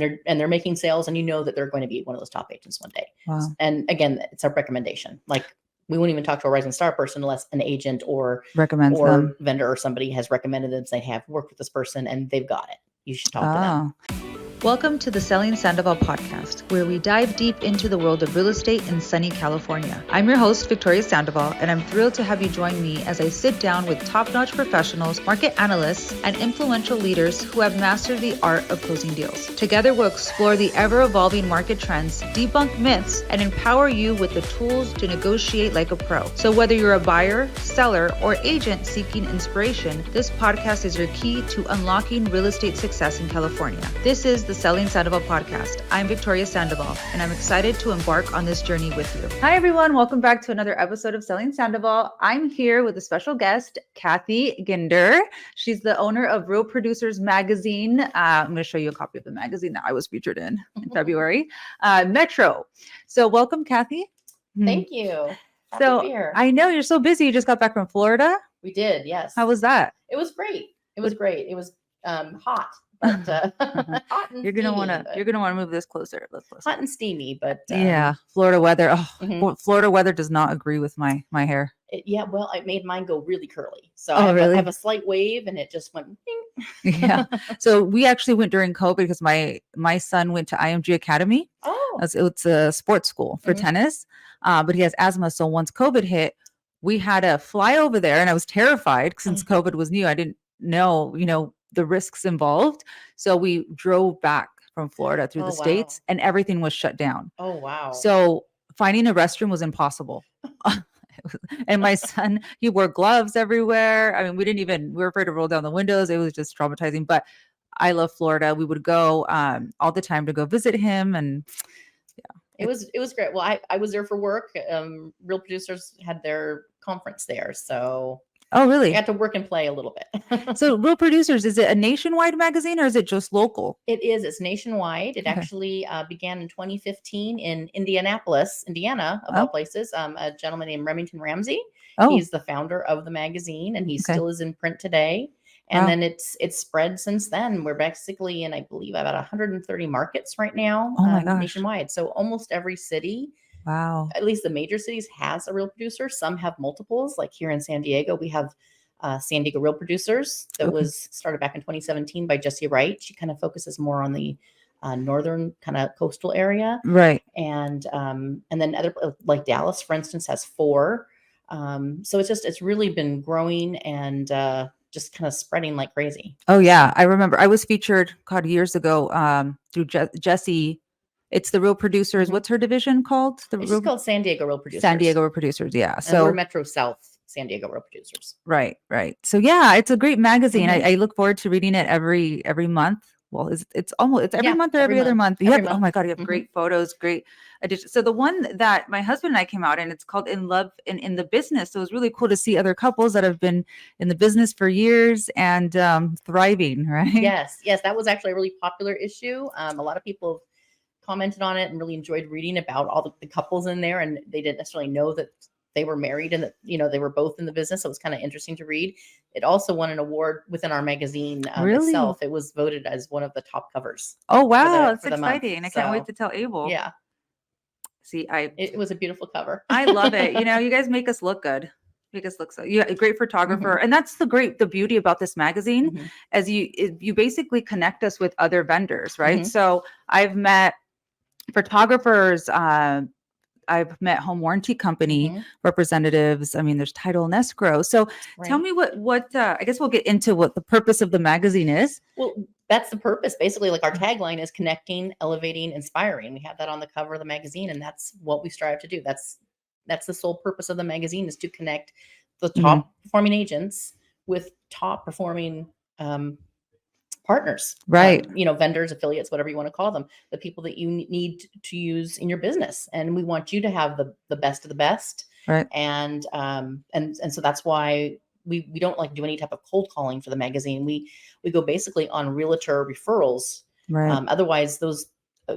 they're making sales, and you know that they're going to be one of those top agents one day. Wow. And again, it's a recommendation. Like, we won't even talk to a rising star person unless an agent or Recommends them. vendor or somebody has recommended them, say, have worked with this person and they've got it. You should talk to them. Welcome to the Selling Sandoval podcast, where we dive deep into the world of real estate in sunny California. I'm your host, Victoria Sandoval, and I'm thrilled to have you join me as I sit down with top-notch professionals, market analysts, and influential leaders who have mastered the art of closing deals. Together, we'll explore the ever-evolving market trends, debunk myths, and empower you with the tools to negotiate like a pro. So whether you're a buyer, seller, or agent seeking inspiration, this podcast is your key to unlocking real estate success in California. This is the Selling Sandoval podcast. I'm Victoria Sandoval, and I'm excited to embark on this journey with you. Hi, everyone. Welcome back to another episode of Selling Sandoval. I'm here with a special guest, Cathy Ginder. She's the owner of Real Producers Magazine. I'm going to show you a copy of the magazine that I was featured in February. Metro. So welcome, Cathy. Thank you. Happy So to be here. I know you're so busy. You just got back from Florida. We did, yes. How was that? It was great. It was hot. But hot and You're gonna steamy, want to move this closer. Let's closer. hot and steamy, but Yeah, Florida weather. Oh, Mhm. Florida weather does not agree with my hair. Well, it made mine go really curly. So Oh, I really? have a slight wave, and it just went. Ding. Yeah. So we actually went during COVID because my son went to IMG Academy. Oh, It's a sports school for Mhm. tennis, but he has asthma. So once COVID hit, we had to fly over there, and I was terrified since COVID was new. I didn't know, the risks involved. So we drove back from Florida through Oh, the wow. States, and everything was shut down. oh wow. So finding a restroom was impossible. And my son, he wore gloves everywhere. I mean, we were afraid to roll down the windows. It was just traumatizing, but I love Florida. We would go all the time to go visit him. And It was great. Well, I was there for work. Real Producers had their conference there, so oh, I really? got to work and play a little bit. So Real Producers, is it a nationwide magazine or is it just local? It's nationwide. It Okay. actually began in 2015 in Indianapolis, Indiana, of all places. A gentleman named Remington Ramsey. Oh, He's the founder of the magazine, and he Okay. still is in print today. And Wow. then it's spread since then. We're basically in, I believe, about 130 markets right now, Oh my gosh. nationwide. So almost every city, Wow. at least the major cities, has a Real Producer. Some have multiples. Like here in San Diego, we have San Diego Real Producers that Okay. was started back in 2017 by Jessie Wright. She kind of focuses more on the northern kind of coastal area, Right. and then other, like Dallas, for instance, has 4. So it's really been growing and just kind of spreading like crazy. Oh yeah. I remember I was featured years ago through Jessie. It's the Real Producers. Mhm. What's her division called? It's just called San Diego Real Producers. San Diego Real Producers. Yeah. And So we're Metro South San Diego Real Producers. Right. So yeah, it's a great magazine. Mhm. I look forward to reading it every month. Well, it's every Yeah, month or every every other month. month. You Every have, oh month. my God, you have Mhm. great photos, great addition. So the one that my husband and I came out in, it's called In Love in the Business. So it was really cool to see other couples that have been in the business for years and thriving, right? Yes, that was actually a really popular issue. A lot of people have commented on it and really enjoyed reading about all the couples in there, and they didn't necessarily know that they were married and that they were both in the business. So it was kind of interesting to read. It also won an award within our magazine Really? itself. It was voted as one of the top covers. Oh wow, that's for the month. exciting! I can't wait So, to tell Abel. Yeah, See, it was a beautiful cover. I love it. You guys make us look good. Make us look so. Yeah, a great photographer, and that's the beauty about this magazine, Mhm. as you basically connect us with other vendors, right? Mhm. So I've met photographers. I've met home warranty company Mhm. representatives. I mean, there's title and escrow. So tell Right. me what I guess we'll get into what the purpose of the magazine is. Well, that's the purpose. Basically, like our tagline is connecting, elevating, inspiring. We have that on the cover of the magazine, and that's what we strive to do. That's the sole purpose of the magazine, is to connect the top performing agents with top performing partners, Right. Vendors, affiliates, whatever you want to call them, the people that you need to use in your business. And we want you to have the best of the best. Right. And so that's why we don't like do any type of cold calling for the magazine. We go basically on realtor referrals. Right. Otherwise, those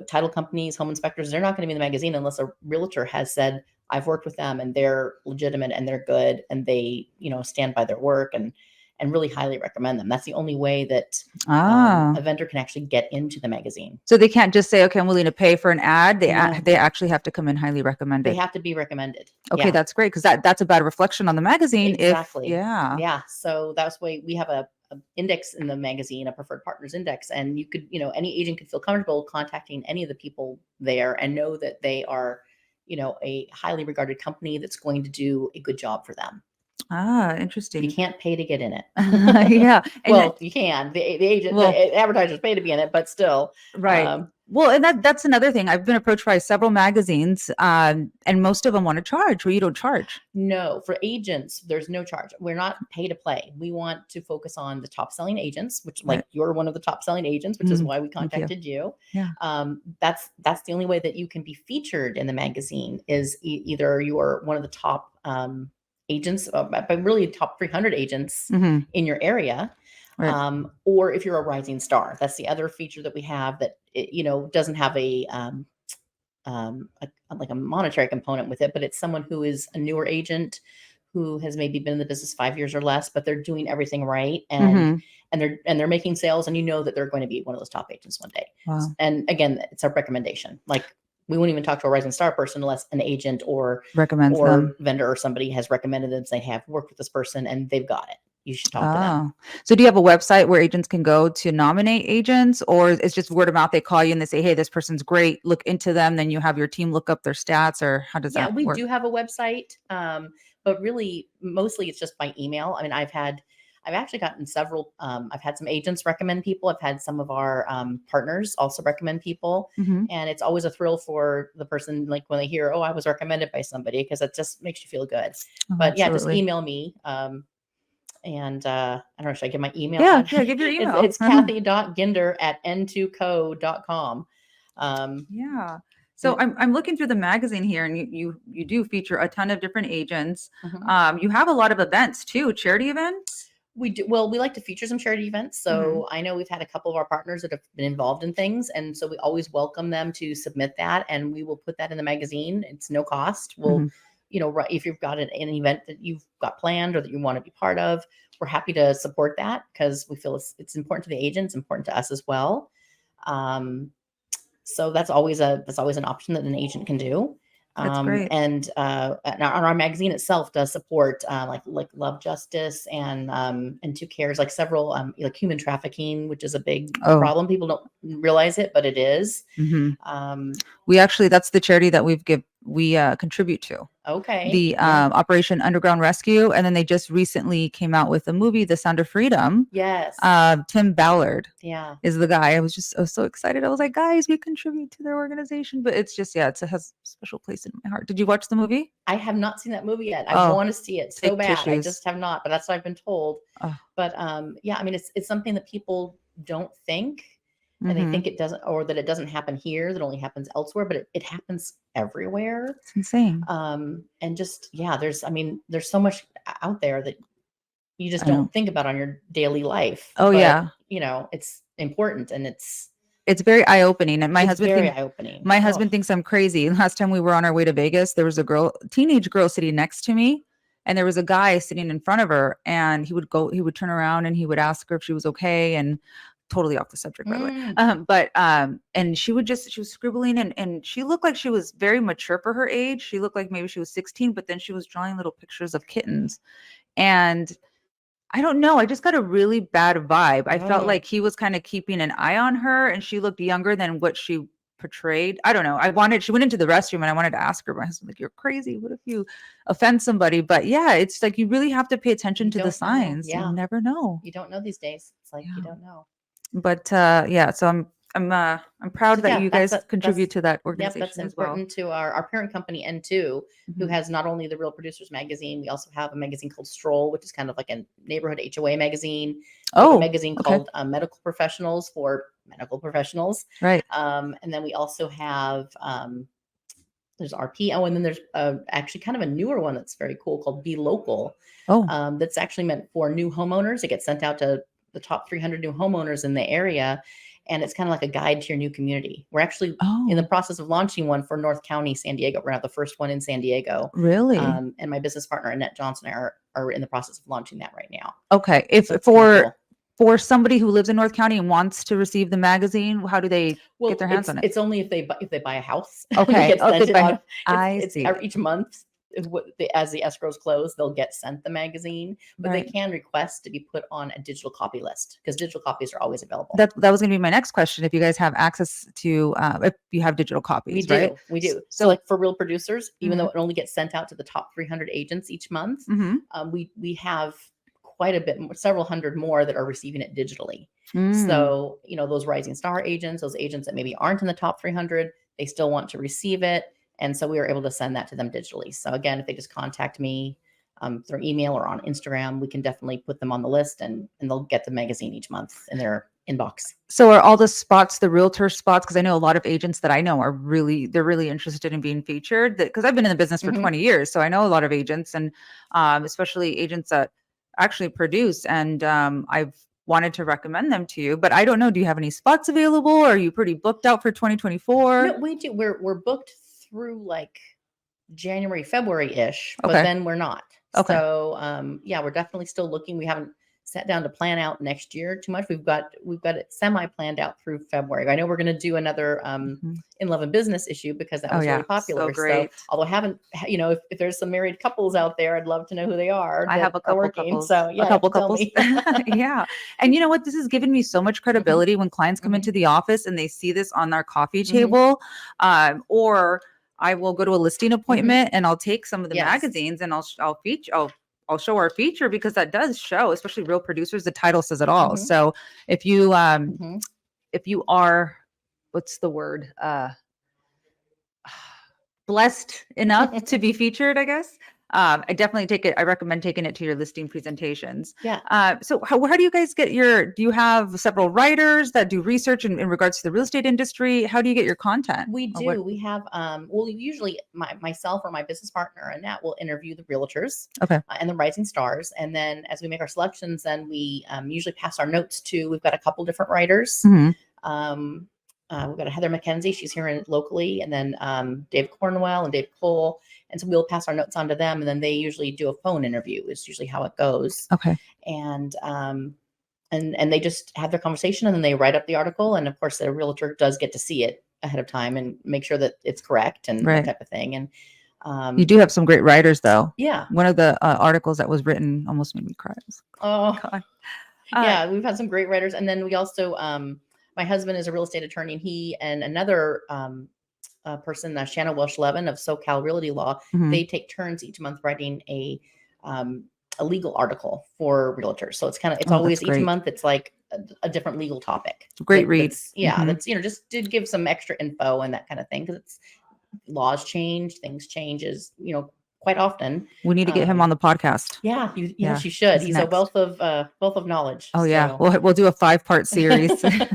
title companies, home inspectors, they're not going to be in the magazine unless a realtor has said, I've worked with them and they're legitimate and they're good and they, stand by their work. And and really highly recommend them. That's the only way that Ah. a vendor can actually get into the magazine. So they can't just say, okay, I'm willing to pay for an ad. No. They actually have to come in highly They recommended. have to be recommended. Okay, Yeah. that's great, because that's a bad reflection on the magazine. Exactly. Yeah. So that's why we have a index in the magazine, a preferred partners index, and you could, any agent could feel comfortable contacting any of the people there and know that they are, a highly regarded company that's going to do a good job for them. Ah, You interesting. can't pay to get in it. Yeah. Well, you can. The agent, Well, the advertisers pay to be in it, but still. right. Well, and that's another thing. I've been approached by several magazines, and most of them want to charge where you don't charge. No, for agents, there's no charge. We're not pay to play. We want to focus on the top selling agents, which like Right. you're one of the top selling agents, which is why we Thank you. contacted you. Yeah. That's the only way that you can be featured in the magazine is either you're one of the top agents, but really top 300 agents Mhm. in your area. Right. Or if you're a rising star. That's the other feature that we have that doesn't have like a monetary component with it, but it's someone who is a newer agent who has maybe been in the business 5 years or less, but they're doing everything right Mhm. and they're making sales, and that they're going to be one of those top agents one day. Wow. And again, it's our recommendation. Like we wouldn't even talk to a rising star person unless an agent or Recommends them. vendor or somebody has recommended them, saying, "Hey, I've worked with this person and they've got it. You should talk to them." So do you have a website where agents can go to nominate agents, or it's just word of mouth? They call you and they say, hey, this person's great. Look into them. Then you have your team look up their stats, or how does Yeah, that we work? do have a website, but really mostly it's just by email. I mean, I've actually gotten several. I've had some agents recommend people. I've had some of our partners also recommend people, Mhm. and it's always a thrill for the person, like when they hear, "Oh, I was recommended by somebody," because it just makes you feel good. Oh, But yeah, just absolutely. email me. And I don't know, should I give my email? Yeah, give your email. It's Cathy.Ginder@n2co.com. Yeah. So I'm looking through the magazine here, and you do feature a ton of different agents. Mhm. You have a lot of events too, charity events. We do. Well, we like to feature some charity events. So Mhm. I know we've had a couple of our partners that have been involved in things. And so we always welcome them to submit that. And we will put that in the magazine. It's no cost. We'll, Mhm. if you've got an event that you've got planned or that you want to be part of, we're happy to support that because we feel it's important to the agents, important to us as well. So that's always an option that an agent can do. That's great. And our magazine itself does support like Love Justice and Two Cares, like several like human trafficking, which is a big Oh. problem. People don't realize it, but it is. Mhm. That's the charity that we contribute to. Okay. The Yeah. Operation Underground Rescue, and then they just recently came out with a movie, The Sound of Freedom. Yes. Tim Ballard Yeah. is the guy. I was so excited. I was like, guys, we contribute to their organization. But it's just, it has a special place in my heart. Did you watch the movie? I have not seen that movie yet. I Oh, want to see it so take bad. I tissues. just have not, but that's what I've been told. Oh. But yeah, I mean, it's something that people don't think, and they Mhm. think it doesn't, or that it doesn't happen here, that only happens elsewhere, but it happens everywhere. It's insane. And just, yeah, there's so much out there that you just I know. don't think about on your daily life. Oh, but, yeah. It's important, and it's very eye-opening. And my husband very eye-opening. My husband thinks I'm crazy. Last time we were on our way to Vegas, there was a teenage girl sitting next to me, and there was a guy sitting in front of her, and he would turn around and he would ask her if she was okay, and totally off the subject, by the way. And she was scribbling, and she looked like she was very mature for her age. She looked like maybe she was 16, but then she was drawing little pictures of kittens. And I don't know, I just got a really bad vibe. I felt like he was kind of keeping an eye on her, and she looked younger than what she portrayed. I don't know. She went into the restroom, and I wanted to ask her, my husband, like, you're crazy. What if you offend somebody? But yeah, it's like, you really have to pay attention to the signs. Yeah. You never know. You don't know these days. It's like, you don't know. But yeah, so I'm proud that you guys contribute to that Yep, organization that's as well. important to our parent company, N2, who has not only the Real Producers magazine, we also have a magazine called Stroll, which is kind of like a neighborhood HOA magazine. We have a magazine called Medical Professionals for medical professionals. Right. And then we also have there's RP. Oh, and then there's actually kind of a newer one that's very cool called Be Local. That's actually meant for new homeowners. It gets sent out to the top 300 new homeowners in the area. and it's kind of like a guide to your new community. We're actually in the Oh, process of launching one for North County, San Diego. We're gonna have the first one in San Diego. really? And my business partner Annette Johnson and I are in the process of launching that right now. Okay. If So it's kinda cool. for somebody who lives in North County and wants to receive the magazine, how do they get Well, their hands on it? it's only if they buy a house. It Okay. gets Okay. sent it on. I It's see. each month. As the escrows close, they'll get sent the magazine, but they Right. can request to be put on a digital copy list because digital copies are always available. That was going to be my next question. If you guys have access to, if you have digital copies, right? We do. So So, like for real producers, even though Mhm. it only gets sent out to the top 300 agents each month, Mhm. we have quite a bit more, several hundred more that are receiving it digitally. Mm. So, those rising star agents, those agents that maybe aren't in the top 300, they still want to receive it. And so we were able to send that to them digitally. So again, if they just contact me through email or on Instagram, we can definitely put them on the list and they'll get the magazine each month in their inbox. So are all the spots the realtor spots? Because I know a lot of agents that I know they're really interested in being featured. Because I've been in the business for Mhm. 20 years, so I know a lot of agents, and especially agents that actually produce. And I've wanted to recommend them to you, but I don't know. Do you have any spots available? Are you pretty booked out for 2024? No, we do. We're booked through like January, February-ish, but Okay. then we're not. Okay. So yeah, we're definitely still looking. We haven't sat down to plan out next year too much. We've got it semi-planned out through February. I know we're gonna do another Mhm. In Love and Business issue because that Oh was really yeah, so popular. So great. although I haven't, if there's some married couples out there, I'd love to know who they are I have that a are couple working. couples, So yeah, you have to tell me. Yeah. And you know what? This has given me so much Mhm, credibility when clients come mhm, into the office and they see this on our coffee mhm, table. Or I will go to a listing mhm. appointment and I'll take some of the Yes. magazines and I'll show our feature because that does show, especially real producers, the title says it all. Mhm, So mhm. if you are, what's the word? Blessed enough to be featured, I guess. I definitely take it. I recommend taking it to your listing presentations. Yeah. So how do you guys get do you have several writers that do research in regards to the real estate industry? How do you get your content? We Or what? do. We have well, usually myself or my business partner and that will interview the realtors Okay. and the rising stars, and then as we make our selections, then we usually pass our notes to. We've got a couple different writers. Hmm. Um, we've got a Heather McKenzie. She's here locally, and then Dave Cornwell and Dave Cole. And so we'll pass our notes on to them, and then they usually do a phone interview. Is usually how it goes. Okay. And and they just have their conversation and then they write up the article, and of course the realtor does get to see it ahead of time and make sure that it's correct and that Right. type of thing. And You do have some great writers, though. yeah. One of the articles that was written almost made me cry. Oh God. Uh, yeah, we've had some great writers. And then we also my husband is a real estate attorney, and he and another person, Shanna Welsh Levin of SoCal Realty Law, mhm. they take turns each month writing a legal article for realtors. So it's Oh, that's always each great. month it's like a different legal topic. Great read. That's Mhm. that's just to give some extra info and that kind of thing, because it's laws change, things changes, quite often. We need to get him on the podcast. Yeah, Yeah, yes, you should. he's He's a next. wealth of knowledge. Oh yeah, So we'll do a 5-part series with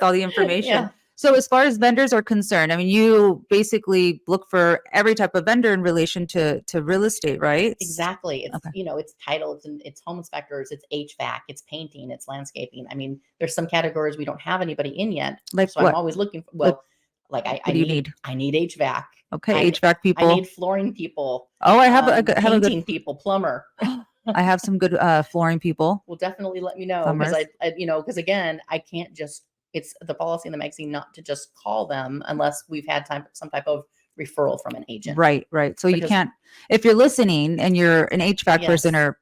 all the information. yeah. So as far as vendors are concerned, I mean, you basically look for every type of vendor in relation to real estate, right? Exactly. It's Okay. it's title, it's home inspectors, it's HVAC, it's painting, it's landscaping. I mean, there's some categories we don't have anybody in yet. Like So I'm what? always looking for, Like well, like what do you need? I need HVAC. Okay, I HVAC I people. need flooring people, Oh, I have a good. painting people, plumber. I have some good flooring people, Well, definitely let me know, because plumbers. because again, I can't just, it's the policy in the magazine not to just call them unless we've had some type of referral from an agent. Right, right. So you Because can't, if you're listening and you're an HVAC person yes, or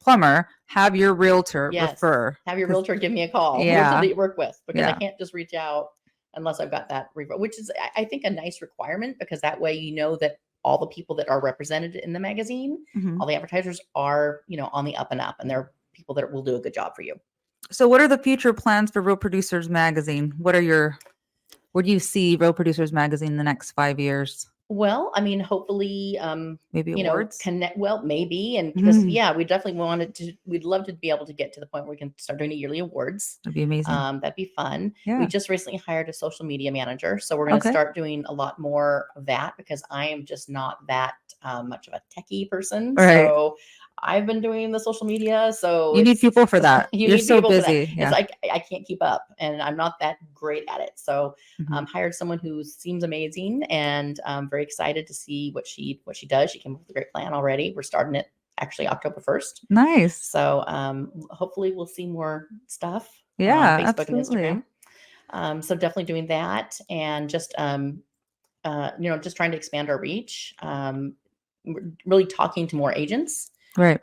plumber, have your realtor yes, refer. have your 'Cause- realtor give me a call, realtor Yeah, that you work with, because I yeah. can't just reach out unless I've got that referral, which is I think a nice requirement, because that way that all the people that are represented in the magazine, Mhm. all the advertisers are on the up and up, and they're people that will do a good job for you. So what are the future plans for Real Producers Magazine? Where do you see Real Producers Magazine in the next 5 years? Well, I mean, hopefully, Maybe awards? connect. Well, maybe, and because Mhm. we definitely we'd love to be able to get to the point where we can start doing a yearly awards. That'd be amazing. That'd be fun. We Yeah. just recently hired a social media manager, so we're going to Okay. start doing a lot more of that, because I am just not that much of a techie person. Right. So I've been doing the social media, so You need people for that. you You're need so people for that. busy. Yeah. It's like I can't keep up, and I'm not that great at it. So Mhm. hired someone who seems amazing, and I'm very excited to see what she does. She came up with a great plan already. We're starting it actually October 1st. Nice. So hopefully we'll see more stuff Yeah, on Facebook absolutely. and Instagram. So definitely doing that, and just just trying to expand our reach. Really talking to more agents, Right.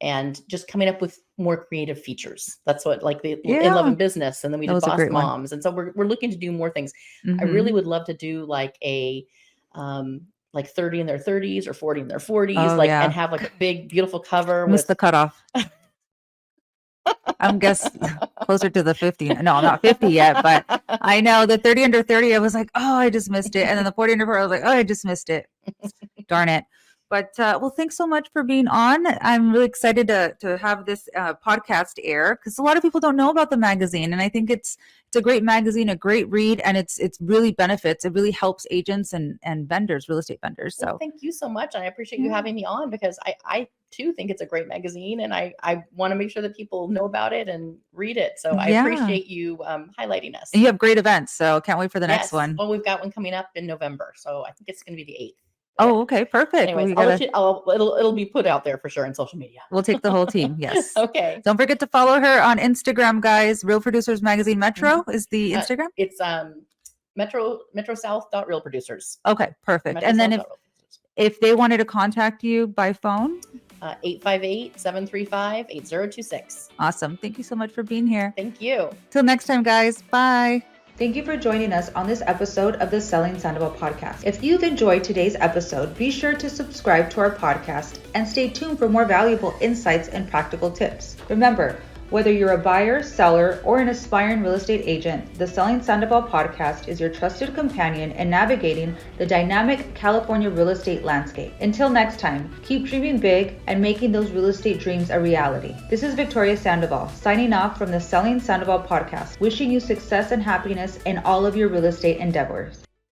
and just coming up with more creative features. That's what, like, the In Love Yeah. and Business, and then we That did was a Boss great one. Moms, and so we're looking to do more things. I really would love to do like a like 30 in their 30s or 40 in their 40s, Oh, like, yeah. and have like a big beautiful cover Missed with the cutoff. I'm guess closer to the 50. No, I'm not 50 yet, but I know the 30 under 30, I was like, oh, I just missed it. And then the 40 under 40, I was like, oh, I just missed it. Darn it. But well, thanks so much for being on. I'm really excited to have this podcast air, because a lot of people don't know about the magazine, and I think it's a great magazine, a great read, and it's really benefits. It really helps agents and vendors, real estate vendors. So Well, thank you so much. I appreciate you having me on, because I too think it's a great magazine, and I want to make sure that people know about it and read it. So I yeah, appreciate you highlighting us. and you have great events, so can't wait for the next Yes. one. Well, we've got one coming up in November, so I think it's going to be the 8th. Oh, okay, perfect. Anyways, Well, it'll be put out there for sure in social media. we'll take the whole team. Yes. Okay. Don't forget to follow her on Instagram, guys. Real Producers Magazine Metro is the Instagram. It's Metro South Real Producers. Okay, perfect. Metro And then South if they wanted to contact you by phone, 858-735-8026. awesome. Thank you so much for being here. Thank you. Till next time, guys. Bye. Thank you for joining us on this episode of the Selling Sandoval podcast. If you've enjoyed today's episode, be sure to subscribe to our podcast and stay tuned for more valuable insights and practical tips. Remember, whether you're a buyer, seller, or an aspiring real estate agent, the Selling Sandoval podcast is your trusted companion in navigating the dynamic California real estate landscape. Until next time, keep dreaming big and making those real estate dreams a reality. This is Victoria Sandoval, signing off from the Selling Sandoval podcast, wishing you success and happiness in all of your real estate endeavors.